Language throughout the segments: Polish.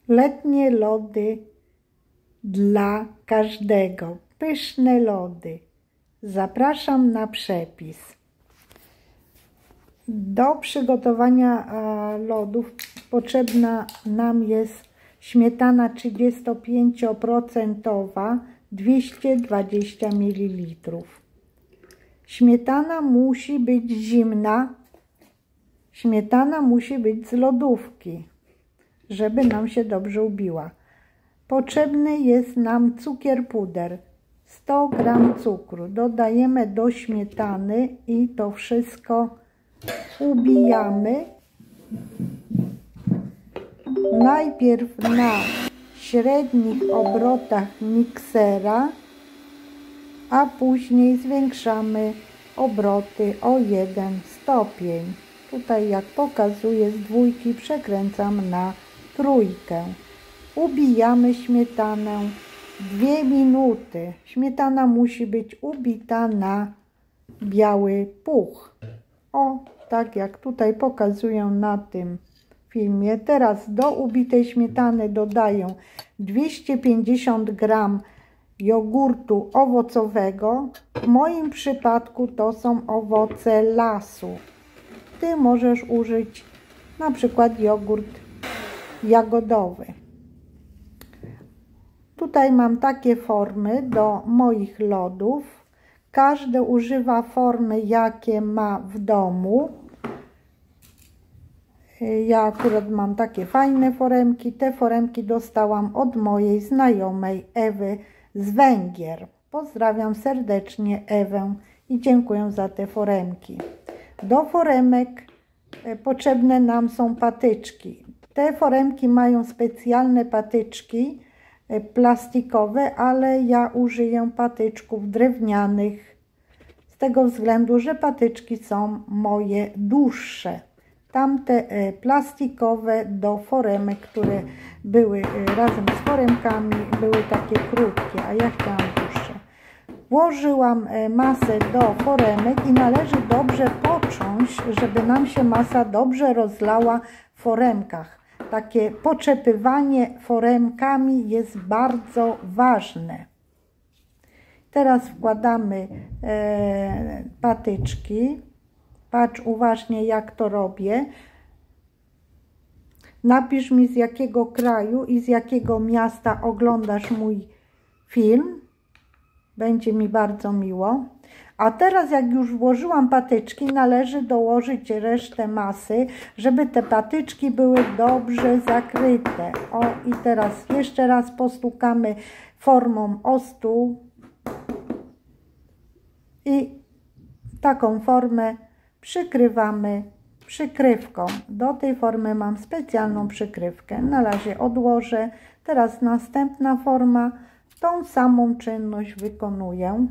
Letnie lody dla każdego. Pyszne lody. Zapraszam na przepis. Do przygotowania lodów potrzebna nam jest śmietana 35% 220 ml. Śmietana musi być zimna. Śmietana musi być z lodówki, żeby nam się dobrze ubiła. Potrzebny jest nam cukier puder. 100 g cukru. Dodajemy do śmietany i to wszystko ubijamy. Najpierw na średnich obrotach miksera, a później zwiększamy obroty o 1 stopień. Tutaj, jak pokazuję, z 2 przekręcam na 3. Ubijamy śmietanę 2 minuty. Śmietana musi być ubita na biały puch. O, tak jak tutaj pokazuję na tym filmie. Teraz do ubitej śmietany dodaję 250 g jogurtu owocowego. W moim przypadku to są owoce lasu. Ty możesz użyć na przykład jogurt jagodowy. Tutaj mam takie formy do moich lodów. Każdy używa formy, jakie ma w domu. Ja akurat mam takie fajne foremki. Te foremki dostałam od mojej znajomej Ewy z Węgier. Pozdrawiam serdecznie Ewę i dziękuję za te foremki. Do foremek potrzebne nam są patyczki. Te foremki mają specjalne patyczki plastikowe, ale ja użyję patyczków drewnianych z tego względu, że patyczki są moje dłuższe. Tamte plastikowe do foremek, które były razem z foremkami, były takie krótkie, a ja chciałam dłuższe. Włożyłam masę do foremek i należy dobrze począć, żeby nam się masa dobrze rozlała w foremkach. Takie poczepywanie foremkami jest bardzo ważne. Teraz wkładamy patyczki. Patrz uważnie, jak to robię. Napisz mi, z jakiego kraju i z jakiego miasta oglądasz mój film. Będzie mi bardzo miło. A teraz, jak już włożyłam patyczki, należy dołożyć resztę masy, żeby te patyczki były dobrze zakryte. O, i teraz jeszcze raz postukamy formą o stół i taką formę przykrywamy przykrywką. Do tej formy mam specjalną przykrywkę. Na razie odłożę. Teraz następna forma. Tą samą czynność wykonuję.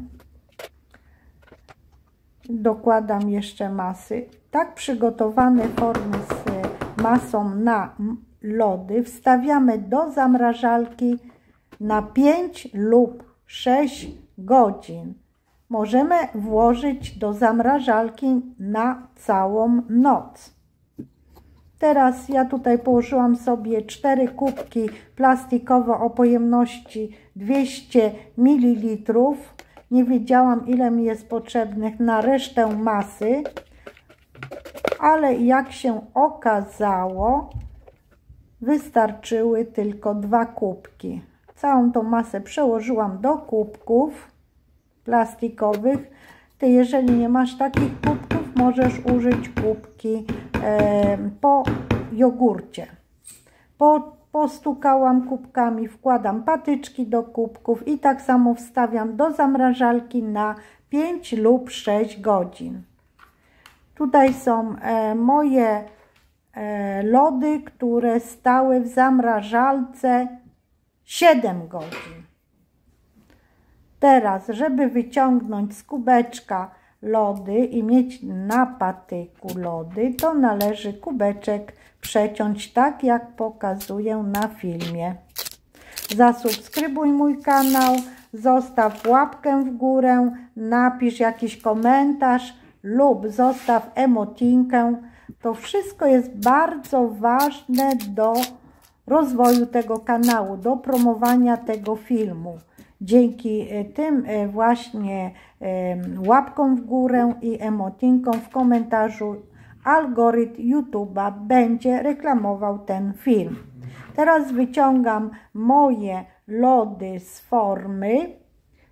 Dokładam jeszcze masy. Tak przygotowane formy z masą na lody wstawiamy do zamrażalki na 5 lub 6 godzin. Możemy włożyć do zamrażalki na całą noc. Teraz ja tutaj położyłam sobie 4 kubki plastikowe o pojemności 200 ml. Nie wiedziałam, ile mi jest potrzebnych na resztę masy, ale jak się okazało, wystarczyły tylko 2 kubki. Całą tą masę przełożyłam do kubków plastikowych. Ty, jeżeli nie masz takich kubków, możesz użyć kubki po jogurcie. Postukałam kubkami, wkładam patyczki do kubków i tak samo wstawiam do zamrażalki na 5 lub 6 godzin. Tutaj są moje lody, które stały w zamrażalce 7 godzin. Teraz, żeby wyciągnąć z kubeczka lody i mieć na patyku lody, to należy kubeczek przeciąć tak, jak pokazuję na filmie. Zasubskrybuj mój kanał, zostaw łapkę w górę, napisz jakiś komentarz lub zostaw emotinkę. To wszystko jest bardzo ważne do rozwoju tego kanału, do promowania tego filmu. Dzięki tym właśnie łapkom w górę i emotinkom w komentarzu algorytm YouTube'a będzie reklamował ten film. Teraz wyciągam moje lody z formy.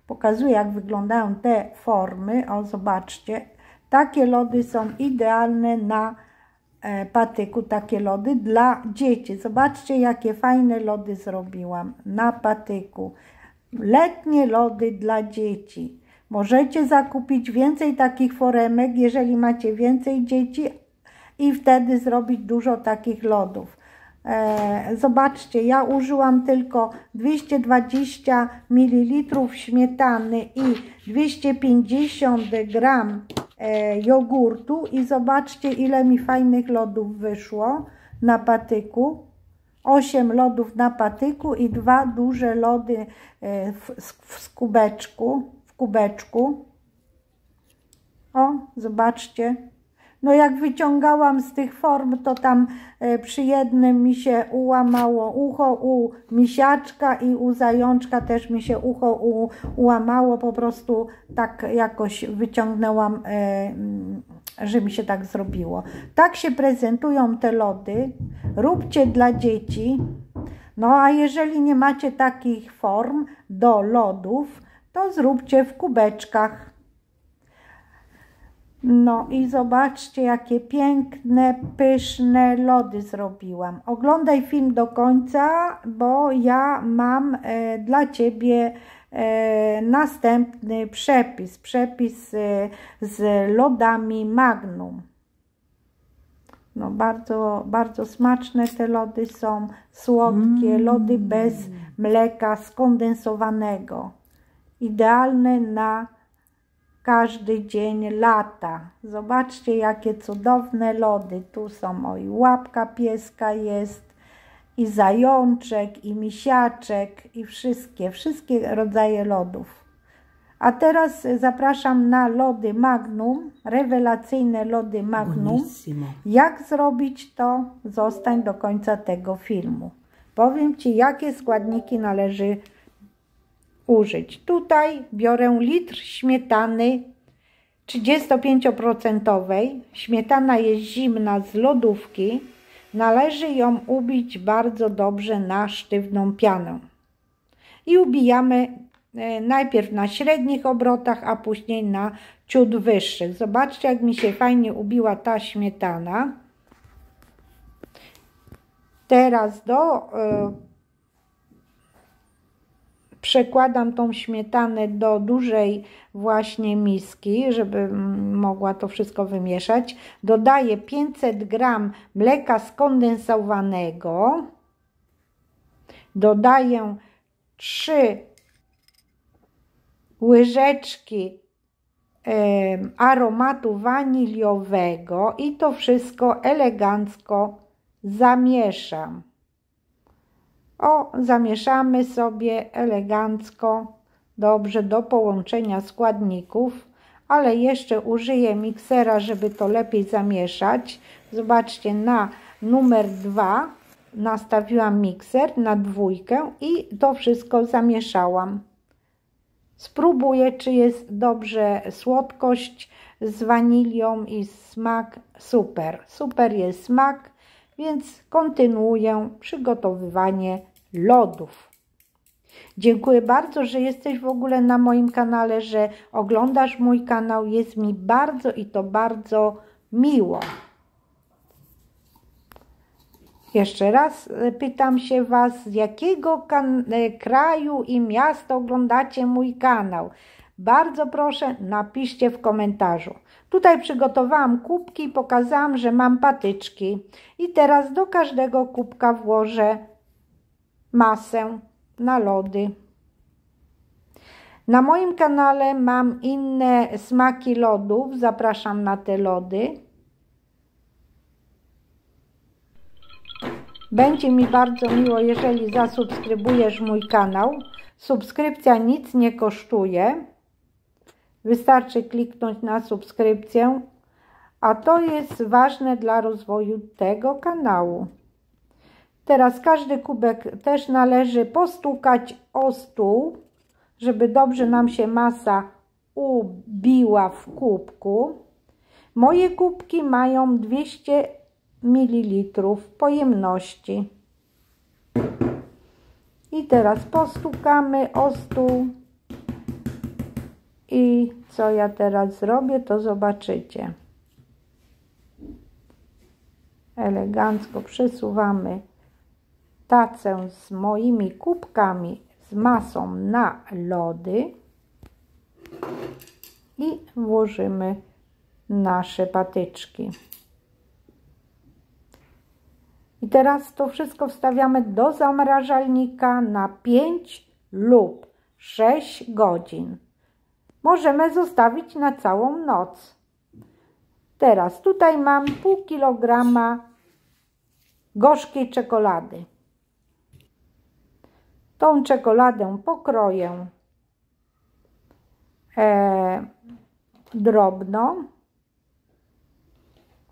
Pokazuję, jak wyglądają te formy. O, zobaczcie. Takie lody są idealne na patyku, takie lody dla dzieci. Zobaczcie, jakie fajne lody zrobiłam na patyku. Letnie lody dla dzieci. Możecie zakupić więcej takich foremek, jeżeli macie więcej dzieci, i wtedy zrobić dużo takich lodów. Zobaczcie, ja użyłam tylko 220 ml śmietany i 250 gram jogurtu i zobaczcie, ile mi fajnych lodów wyszło na patyku. 8 lodów na patyku i 2 duże lody w kubeczku. O, zobaczcie. No jak wyciągałam z tych form, to tam przy jednym mi się ułamało ucho u misiaczka i u zajączka też mi się ucho ułamało. Po prostu tak jakoś wyciągnęłam, że mi się tak zrobiło. Tak się prezentują te lody. Róbcie dla dzieci. No a jeżeli nie macie takich form do lodów, to zróbcie w kubeczkach. No i zobaczcie, jakie piękne, pyszne lody zrobiłam. Oglądaj film do końca, bo ja mam dla Ciebie następny przepis z lodami Magnum. No bardzo, bardzo smaczne te lody są, słodkie, lody bez mleka skondensowanego. Idealne na każdy dzień lata. Zobaczcie, jakie cudowne lody. Tu są i łapka pieska jest, i zajączek, i misiaczek, i wszystkie rodzaje lodów. A teraz zapraszam na lody Magnum, rewelacyjne lody Magnum. Buonissimo. Jak zrobić to? Zostań do końca tego filmu. Powiem Ci, jakie składniki należy użyć. Tutaj biorę litr śmietany 35%. Śmietana jest zimna z lodówki. Należy ją ubić bardzo dobrze na sztywną pianę. I ubijamy najpierw na średnich obrotach, a później na ciut wyższych. Zobaczcie, jak mi się fajnie ubiła ta śmietana. Teraz przekładam tą śmietanę do dużej właśnie miski, żeby mogła to wszystko wymieszać. Dodaję 500 gram mleka skondensowanego. Dodaję 3 łyżeczki aromatu waniliowego i to wszystko elegancko zamieszam. O, zamieszamy sobie elegancko, dobrze do połączenia składników, ale jeszcze użyję miksera, żeby to lepiej zamieszać. Zobaczcie, na numer 2 nastawiłam mikser na 2 i to wszystko zamieszałam. Spróbuję, czy jest dobrze słodkość z wanilią i smak super. Super jest smak, więc kontynuuję przygotowywanie lodów. Dziękuję bardzo, że jesteś w ogóle na moim kanale, że oglądasz mój kanał. Jest mi bardzo i to bardzo miło. Jeszcze raz pytam się Was, z jakiego kraju i miasta oglądacie mój kanał. Bardzo proszę, napiszcie w komentarzu. Tutaj przygotowałam kubki i pokazałam, że mam patyczki. I teraz do każdego kubka włożę masę na lody. Na moim kanale mam inne smaki lodów. Zapraszam na te lody. Będzie mi bardzo miło, jeżeli zasubskrybujesz mój kanał. Subskrypcja nic nie kosztuje. Wystarczy kliknąć na subskrypcję, a to jest ważne dla rozwoju tego kanału. Teraz każdy kubek też należy postukać o stół, żeby dobrze nam się masa ubiła w kubku. Moje kubki mają 200 ml pojemności. I teraz postukamy o stół. I co ja teraz zrobię, to zobaczycie. Elegancko przesuwamy tacę z moimi kubkami z masą na lody i włożymy nasze patyczki. I teraz to wszystko wstawiamy do zamrażalnika na 5 lub 6 godzin. Możemy zostawić na całą noc. Teraz tutaj mam pół kilograma gorzkiej czekolady. Tą czekoladę pokroję drobno.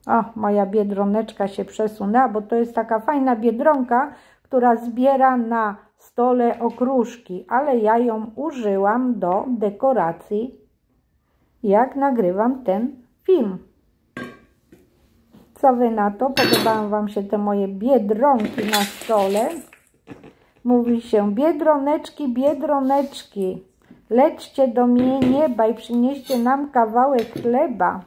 O, moja biedroneczka się przesunęła, bo to jest taka fajna biedronka, która zbiera na stole okruszki, ale ja ją użyłam do dekoracji, jak nagrywam ten film. Co wy na to? Podobają wam się te moje biedronki na stole? Mówi się: biedroneczki, biedroneczki, lećcie do mnie nieba i przynieście nam kawałek chleba.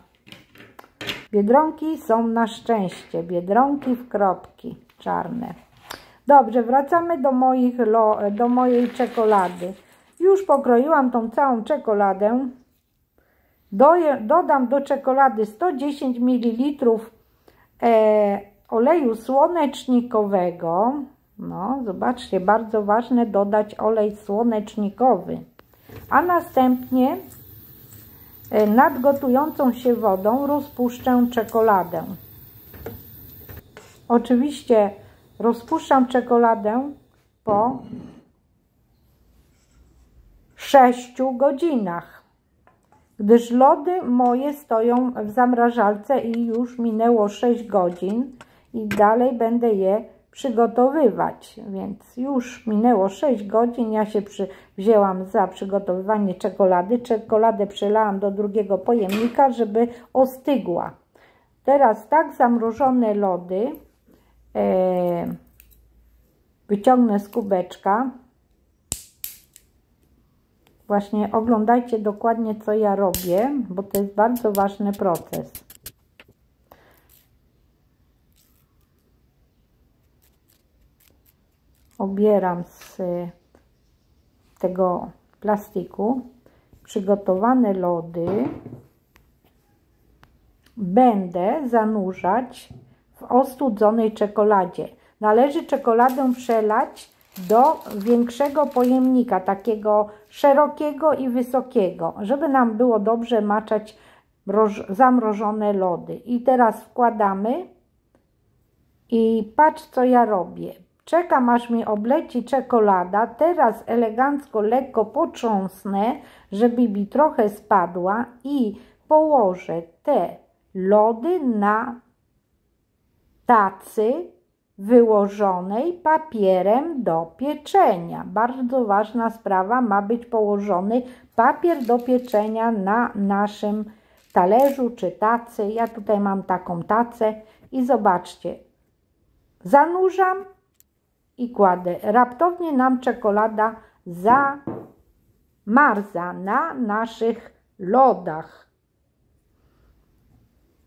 Biedronki są na szczęście, biedronki w kropki czarne. Dobrze, wracamy do mojej czekolady. Już pokroiłam tą całą czekoladę. Dodam do czekolady 110 ml oleju słonecznikowego. No, zobaczcie, bardzo ważne dodać olej słonecznikowy. A następnie nad gotującą się wodą rozpuszczę czekoladę. Oczywiście rozpuszczam czekoladę po 6 godzinach, gdyż lody moje stoją w zamrażalce i już minęło 6 godzin i dalej będę je przygotowywać, więc już minęło 6 godzin, ja się wzięłam za przygotowywanie czekolady. Czekoladę przelałam do drugiego pojemnika, żeby ostygła. Teraz tak zamrożone lody wyciągnę z kubeczka. Właśnie oglądajcie dokładnie, co ja robię, bo to jest bardzo ważny proces. Obieram z tego plastiku przygotowane lody. Będę zanurzać w ostudzonej czekoladzie. Należy czekoladę przelać do większego pojemnika, takiego szerokiego i wysokiego, żeby nam było dobrze maczać zamrożone lody. I teraz wkładamy i patrz, co ja robię. Czekam, aż mi obleci czekolada. Teraz elegancko, lekko potrząsnę, żeby mi trochę spadła i położę te lody na tacy wyłożonej papierem do pieczenia. Bardzo ważna sprawa, ma być położony papier do pieczenia na naszym talerzu czy tacy. Ja tutaj mam taką tacę i zobaczcie, zanurzam i kładę. Raptownie nam czekolada zamarza na naszych lodach.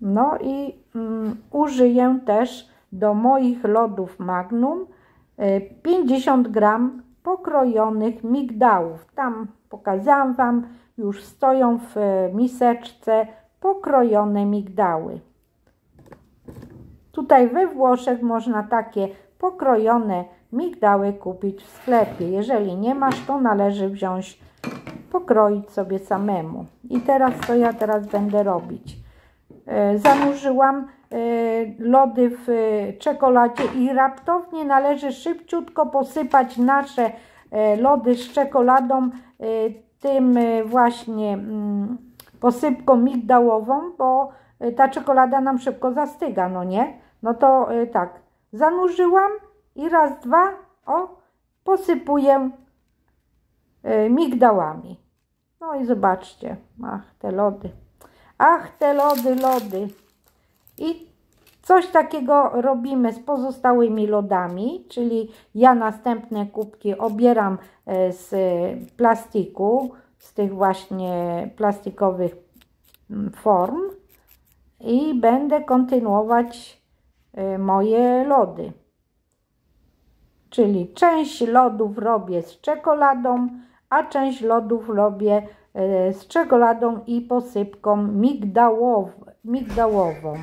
No i użyję też do moich lodów Magnum 50 gram pokrojonych migdałów. Tam pokazałam wam, już stoją w miseczce pokrojone migdały. Tutaj we Włoszech można takie pokrojone migdały kupić w sklepie. Jeżeli nie masz, to należy wziąć, pokroić sobie samemu. I teraz co ja teraz będę robić? Zanurzyłam lody w czekoladzie i raptownie należy szybciutko posypać nasze lody z czekoladą tym właśnie posypką migdałową, bo ta czekolada nam szybko zastyga, no nie? No to tak, zanurzyłam i raz, dwa, posypuję migdałami. No i zobaczcie, ach te lody, lody. I coś takiego robimy z pozostałymi lodami, czyli ja następne kubki obieram z plastiku, z tych właśnie plastikowych form i będę kontynuować moje lody. Czyli część lodów robię z czekoladą, a część lodów robię z czekoladą i posypką migdałową.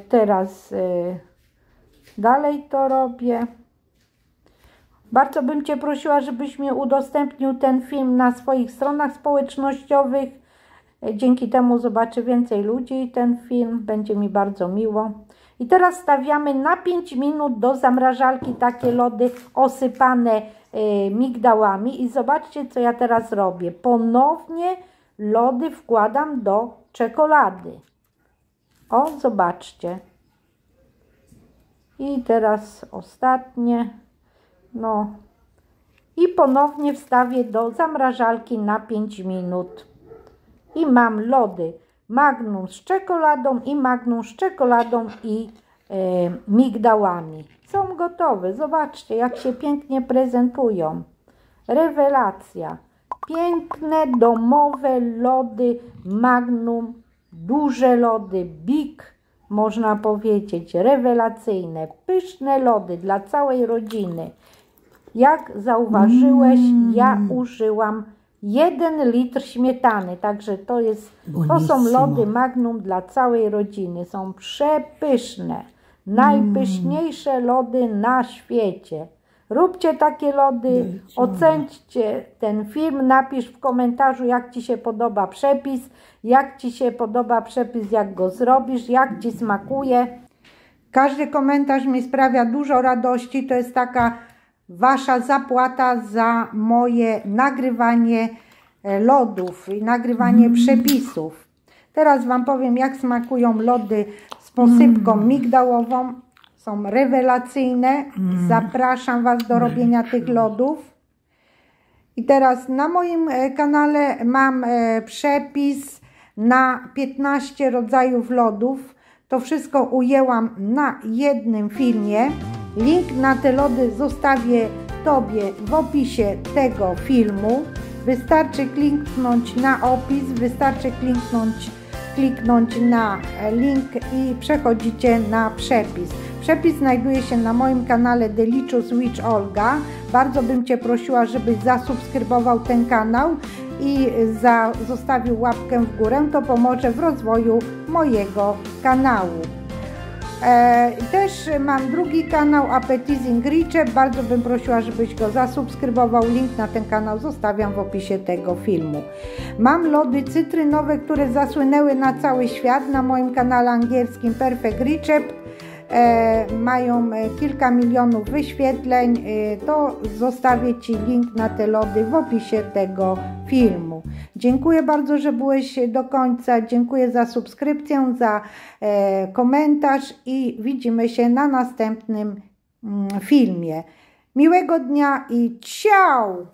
Teraz dalej to robię. Bardzo bym Cię prosiła, żebyś mi udostępnił ten film na swoich stronach społecznościowych. Dzięki temu zobaczy więcej ludzi ten film. Będzie mi bardzo miło. I teraz stawiamy na 5 minut do zamrażalki takie lody osypane migdałami. I zobaczcie, co ja teraz robię. Ponownie lody wkładam do czekolady. O, zobaczcie. I teraz ostatnie. No. I ponownie wstawię do zamrażalki na 5 minut. I mam lody Magnum z czekoladą i Magnum z czekoladą i migdałami. Są gotowe. Zobaczcie, jak się pięknie prezentują. Rewelacja. Piękne, domowe lody Magnum. Duże lody, big, można powiedzieć, rewelacyjne, pyszne lody dla całej rodziny. Jak zauważyłeś, ja użyłam 1 litr śmietany, także to są lody Magnum dla całej rodziny. Są przepyszne, najpyszniejsze lody na świecie. Róbcie takie lody, ocencie ten film, napisz w komentarzu, jak Ci się podoba przepis, jak go zrobisz, jak Ci smakuje. Każdy komentarz mi sprawia dużo radości, to jest taka Wasza zapłata za moje nagrywanie lodów i nagrywanie przepisów. Teraz Wam powiem, jak smakują lody z posypką migdałową. Są rewelacyjne. Zapraszam Was do robienia tych lodów. I teraz na moim kanale mam przepis na 15 rodzajów lodów. To wszystko ujęłam na jednym filmie. Link na te lody zostawię Tobie w opisie tego filmu. Wystarczy kliknąć na opis, wystarczy kliknąć na link i przechodzicie na przepis. Przepis znajduje się na moim kanale Delicious Witch Olga. Bardzo bym Cię prosiła, żebyś zasubskrybował ten kanał i zostawił łapkę w górę. To pomoże w rozwoju mojego kanału. Też mam drugi kanał Appetizing Recipe. Bardzo bym prosiła, żebyś go zasubskrybował. Link na ten kanał zostawiam w opisie tego filmu. Mam lody cytrynowe, które zasłynęły na cały świat na moim kanale angielskim Perfect Recipe. Mają kilka milionów wyświetleń, to zostawię Ci link na te lody w opisie tego filmu. Dziękuję bardzo, że byłeś do końca, dziękuję za subskrypcję, za komentarz i widzimy się na następnym filmie. Miłego dnia i ciao!